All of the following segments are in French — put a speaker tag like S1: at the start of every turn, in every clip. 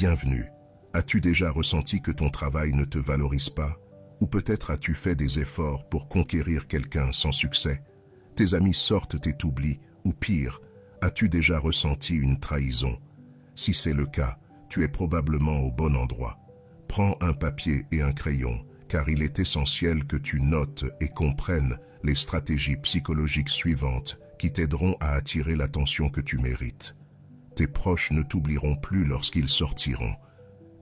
S1: Bienvenue. As-tu déjà ressenti que ton travail ne te valorise pas? Ou peut-être as-tu fait des efforts pour conquérir quelqu'un sans succès? Tes amis sortent et t'oublient, ou pire, as-tu déjà ressenti une trahison? Si c'est le cas, tu es probablement au bon endroit. Prends un papier et un crayon, car il est essentiel que tu notes et comprennes les stratégies psychologiques suivantes qui t'aideront à attirer l'attention que tu mérites. Tes proches ne t'oublieront plus lorsqu'ils sortiront.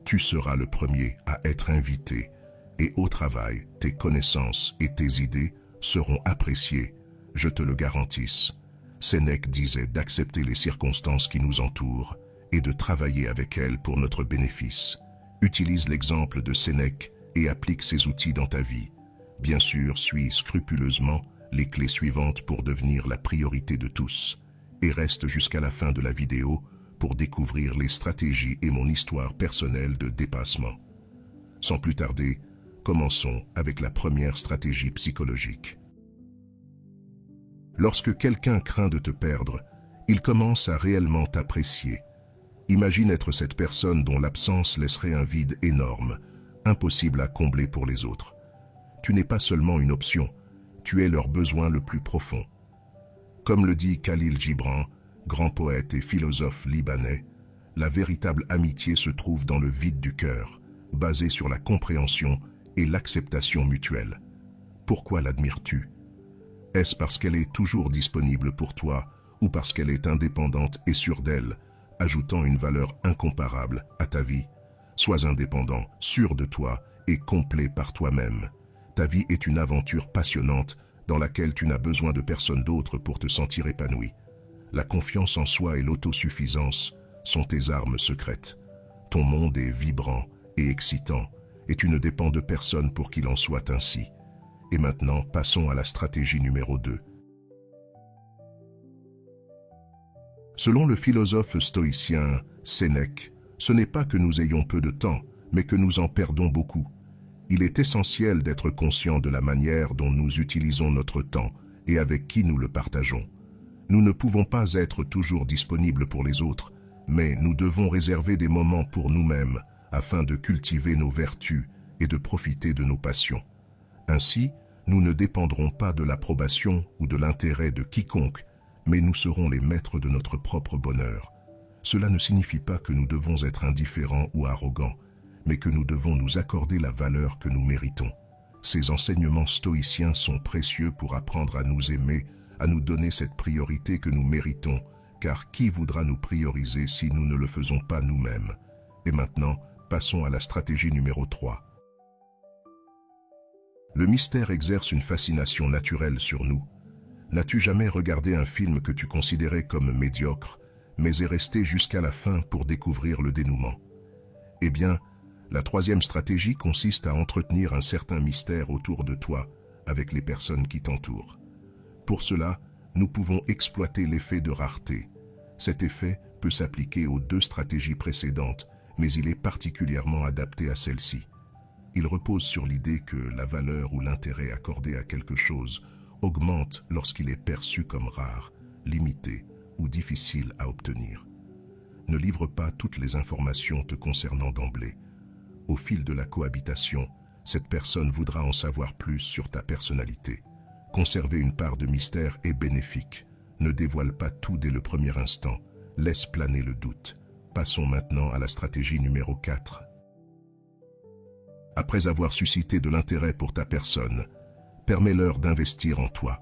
S1: Tu seras le premier à être invité. Et au travail, tes connaissances et tes idées seront appréciées, je te le garantisse. Sénèque disait d'accepter les circonstances qui nous entourent et de travailler avec elles pour notre bénéfice. Utilise l'exemple de Sénèque et applique ces outils dans ta vie. Bien sûr, suis scrupuleusement les clés suivantes pour devenir la priorité de tous. Et reste jusqu'à la fin de la vidéo pour découvrir les stratégies et mon histoire personnelle de dépassement. Sans plus tarder, commençons avec la première stratégie psychologique. Lorsque quelqu'un craint de te perdre, il commence à réellement t'apprécier. Imagine être cette personne dont l'absence laisserait un vide énorme, impossible à combler pour les autres. Tu n'es pas seulement une option, tu es leur besoin le plus profond. Comme le dit Khalil Gibran, grand poète et philosophe libanais, la véritable amitié se trouve dans le vide du cœur, basée sur la compréhension et l'acceptation mutuelle. Pourquoi l'admires-tu? Est-ce parce qu'elle est toujours disponible pour toi ou parce qu'elle est indépendante et sûre d'elle, ajoutant une valeur incomparable à ta vie? Sois indépendant, sûr de toi et complet par toi-même. Ta vie est une aventure passionnante dans laquelle tu n'as besoin de personne d'autre pour te sentir épanoui. La confiance en soi et l'autosuffisance sont tes armes secrètes. Ton monde est vibrant et excitant, et tu ne dépends de personne pour qu'il en soit ainsi. Et maintenant, passons à la stratégie numéro 2. Selon le philosophe stoïcien Sénèque, ce n'est pas que nous ayons peu de temps, mais que nous en perdons beaucoup. Il est essentiel d'être conscient de la manière dont nous utilisons notre temps et avec qui nous le partageons. Nous ne pouvons pas être toujours disponibles pour les autres, mais nous devons réserver des moments pour nous-mêmes afin de cultiver nos vertus et de profiter de nos passions. Ainsi, nous ne dépendrons pas de l'approbation ou de l'intérêt de quiconque, mais nous serons les maîtres de notre propre bonheur. Cela ne signifie pas que nous devons être indifférents ou arrogants, mais que nous devons nous accorder la valeur que nous méritons. Ces enseignements stoïciens sont précieux pour apprendre à nous aimer, à nous donner cette priorité que nous méritons, car qui voudra nous prioriser si nous ne le faisons pas nous-mêmes? Et maintenant, passons à la stratégie numéro 3. Le mystère exerce une fascination naturelle sur nous. N'as-tu jamais regardé un film que tu considérais comme médiocre, mais est resté jusqu'à la fin pour découvrir le dénouement? Eh bien, la troisième stratégie consiste à entretenir un certain mystère autour de toi avec les personnes qui t'entourent. Pour cela, nous pouvons exploiter l'effet de rareté. Cet effet peut s'appliquer aux 2 stratégies précédentes, mais il est particulièrement adapté à celle-ci. Il repose sur l'idée que la valeur ou l'intérêt accordé à quelque chose augmente lorsqu'il est perçu comme rare, limité ou difficile à obtenir. Ne livre pas toutes les informations te concernant d'emblée. Au fil de la cohabitation, cette personne voudra en savoir plus sur ta personnalité. Conserver une part de mystère est bénéfique. Ne dévoile pas tout dès le premier instant. Laisse planer le doute. Passons maintenant à la stratégie numéro 4. Après avoir suscité de l'intérêt pour ta personne, permets-leur d'investir en toi.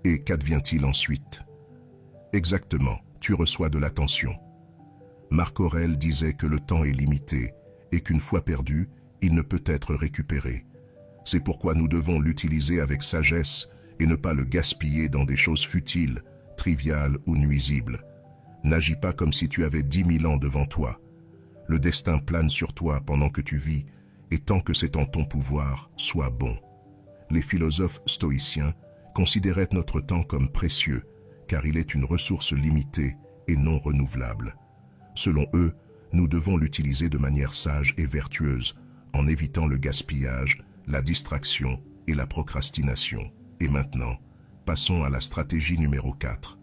S1: Et qu'advient-il ensuite? Exactement, tu reçois de l'attention. Marc Aurèle disait que le temps est limité et qu'une fois perdu, il ne peut être récupéré. C'est pourquoi nous devons l'utiliser avec sagesse et ne pas le gaspiller dans des choses futiles, triviales ou nuisibles. N'agis pas comme si tu avais 10 000 ans devant toi. Le destin plane sur toi pendant que tu vis, et tant que c'est en ton pouvoir, sois bon. Les philosophes stoïciens considéraient notre temps comme précieux, car il est une ressource limitée et non renouvelable. Selon eux, nous devons l'utiliser de manière sage et vertueuse, en évitant le gaspillage, la distraction et la procrastination. Et maintenant, passons à la stratégie numéro 4.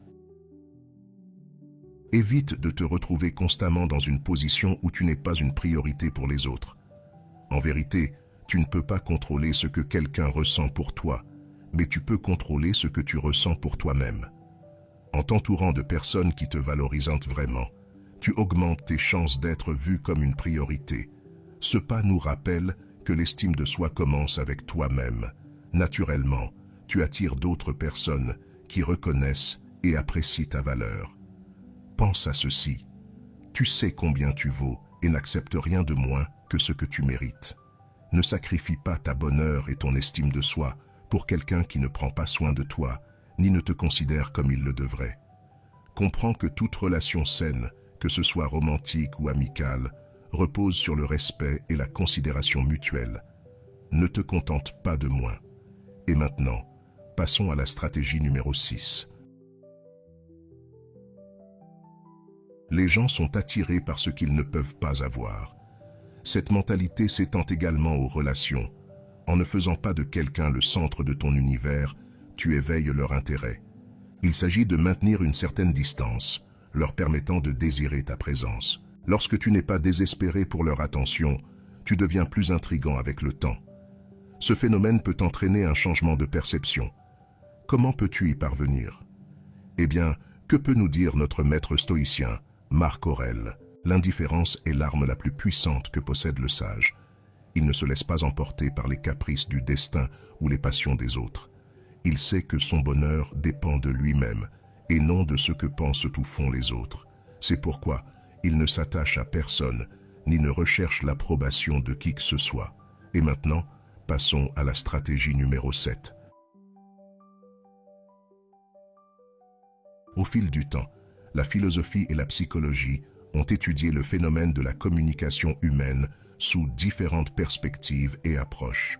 S1: Évite de te retrouver constamment dans une position où tu n'es pas une priorité pour les autres. En vérité, tu ne peux pas contrôler ce que quelqu'un ressent pour toi, mais tu peux contrôler ce que tu ressens pour toi-même. En t'entourant de personnes qui te valorisent vraiment, tu augmentes tes chances d'être vu comme une priorité. Ce pas nous rappelle que l'estime de soi commence avec toi-même. Naturellement, tu attires d'autres personnes qui reconnaissent et apprécient ta valeur. Pense à ceci. Tu sais combien tu vaux et n'accepte rien de moins que ce que tu mérites. Ne sacrifie pas ta bonheur et ton estime de soi pour quelqu'un qui ne prend pas soin de toi, ni ne te considère comme il le devrait. Comprends que toute relation saine, que ce soit romantique ou amicale, repose sur le respect et la considération mutuelle. Ne te contente pas de moins. Et maintenant, passons à la stratégie numéro 6. Les gens sont attirés par ce qu'ils ne peuvent pas avoir. Cette mentalité s'étend également aux relations. En ne faisant pas de quelqu'un le centre de ton univers, tu éveilles leur intérêt. Il s'agit de maintenir une certaine distance, leur permettant de désirer ta présence. Lorsque tu n'es pas désespéré pour leur attention, tu deviens plus intriguant avec le temps. Ce phénomène peut entraîner un changement de perception. Comment peux-tu y parvenir? Eh bien, que peut nous dire notre maître stoïcien, Marc Aurèle? L'indifférence est l'arme la plus puissante que possède le sage. Il ne se laisse pas emporter par les caprices du destin ou les passions des autres. Il sait que son bonheur dépend de lui-même et non de ce que pensent ou font les autres. C'est pourquoi il ne s'attache à personne ni ne recherche l'approbation de qui que ce soit. Et maintenant, passons à la stratégie numéro 7. Au fil du temps, la philosophie et la psychologie ont étudié le phénomène de la communication humaine sous différentes perspectives et approches.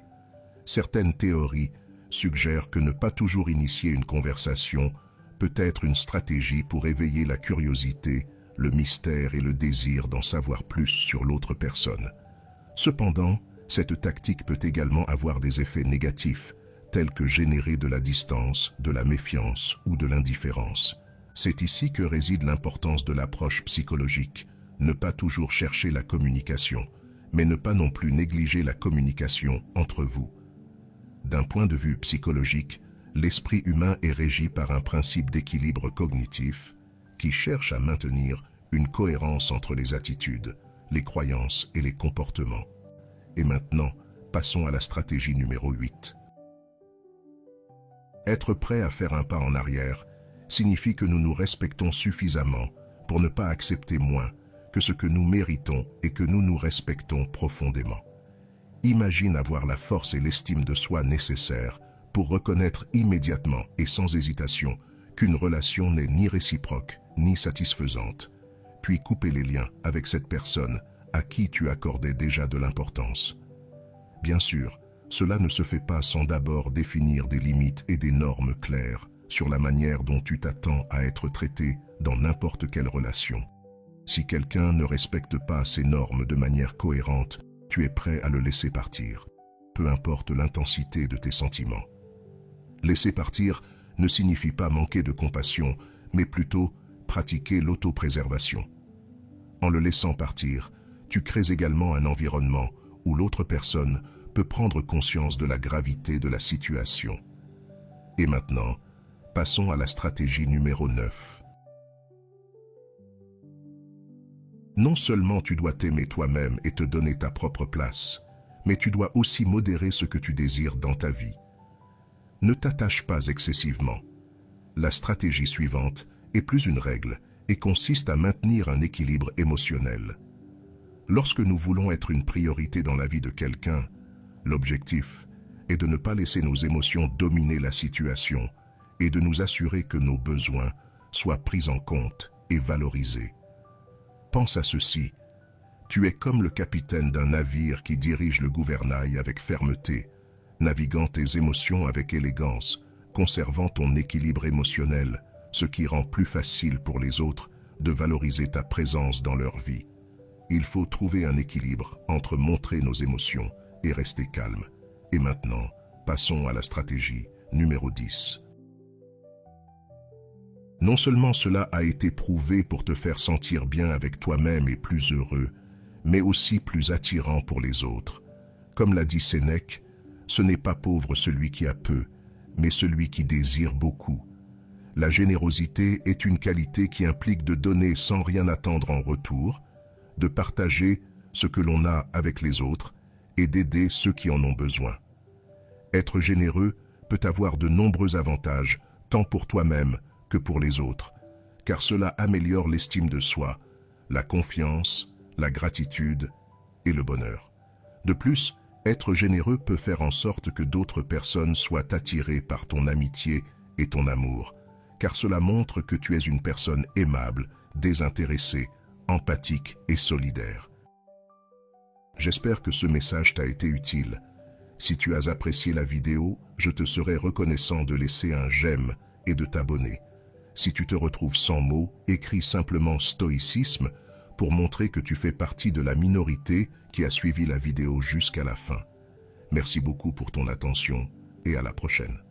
S1: Certaines théories suggèrent que ne pas toujours initier une conversation peut être une stratégie pour éveiller la curiosité, le mystère et le désir d'en savoir plus sur l'autre personne. Cependant, cette tactique peut également avoir des effets négatifs, tels que générer de la distance, de la méfiance ou de l'indifférence. C'est ici que réside l'importance de l'approche psychologique. Ne pas toujours chercher la communication, mais ne pas non plus négliger la communication entre vous. D'un point de vue psychologique, l'esprit humain est régi par un principe d'équilibre cognitif qui cherche à maintenir une cohérence entre les attitudes, les croyances et les comportements. Et maintenant, passons à la stratégie numéro 8. Être prêt à faire un pas en arrière signifie que nous nous respectons suffisamment pour ne pas accepter moins que ce que nous méritons et que nous nous respectons profondément. Imagine avoir la force et l'estime de soi nécessaires pour reconnaître immédiatement et sans hésitation qu'une relation n'est ni réciproque ni satisfaisante, puis couper les liens avec cette personne à qui tu accordais déjà de l'importance. Bien sûr, cela ne se fait pas sans d'abord définir des limites et des normes claires sur la manière dont tu t'attends à être traité dans n'importe quelle relation. Si quelqu'un ne respecte pas ces normes de manière cohérente, tu es prêt à le laisser partir, peu importe l'intensité de tes sentiments. Laisser partir ne signifie pas manquer de compassion, mais plutôt pratiquer l'autopréservation. En le laissant partir, tu crées également un environnement où l'autre personne peut prendre conscience de la gravité de la situation. Et maintenant, passons à la stratégie numéro 9. Non seulement tu dois t'aimer toi-même et te donner ta propre place, mais tu dois aussi modérer ce que tu désires dans ta vie. Ne t'attache pas excessivement. La stratégie suivante est plus une règle et consiste à maintenir un équilibre émotionnel. Lorsque nous voulons être une priorité dans la vie de quelqu'un, l'objectif est de ne pas laisser nos émotions dominer la situation et de nous assurer que nos besoins soient pris en compte et valorisés. Pense à ceci, tu es comme le capitaine d'un navire qui dirige le gouvernail avec fermeté, naviguant tes émotions avec élégance, conservant ton équilibre émotionnel, ce qui rend plus facile pour les autres de valoriser ta présence dans leur vie. Il faut trouver un équilibre entre montrer nos émotions et rester calme. Et maintenant, passons à la stratégie numéro 10. Non seulement cela a été prouvé pour te faire sentir bien avec toi-même et plus heureux, mais aussi plus attirant pour les autres. Comme l'a dit Sénèque, ce n'est pas pauvre celui qui a peu, mais celui qui désire beaucoup. La générosité est une qualité qui implique de donner sans rien attendre en retour, de partager ce que l'on a avec les autres et d'aider ceux qui en ont besoin. Être généreux peut avoir de nombreux avantages, tant pour toi-même que pour les autres, car cela améliore l'estime de soi, la confiance, la gratitude et le bonheur. De plus, être généreux peut faire en sorte que d'autres personnes soient attirées par ton amitié et ton amour, car cela montre que tu es une personne aimable, désintéressée, empathique et solidaire. J'espère que ce message t'a été utile. Si tu as apprécié la vidéo, je te serai reconnaissant de laisser un j'aime et de t'abonner. Si tu te retrouves sans mots, écris simplement stoïcisme pour montrer que tu fais partie de la minorité qui a suivi la vidéo jusqu'à la fin. Merci beaucoup pour ton attention et à la prochaine.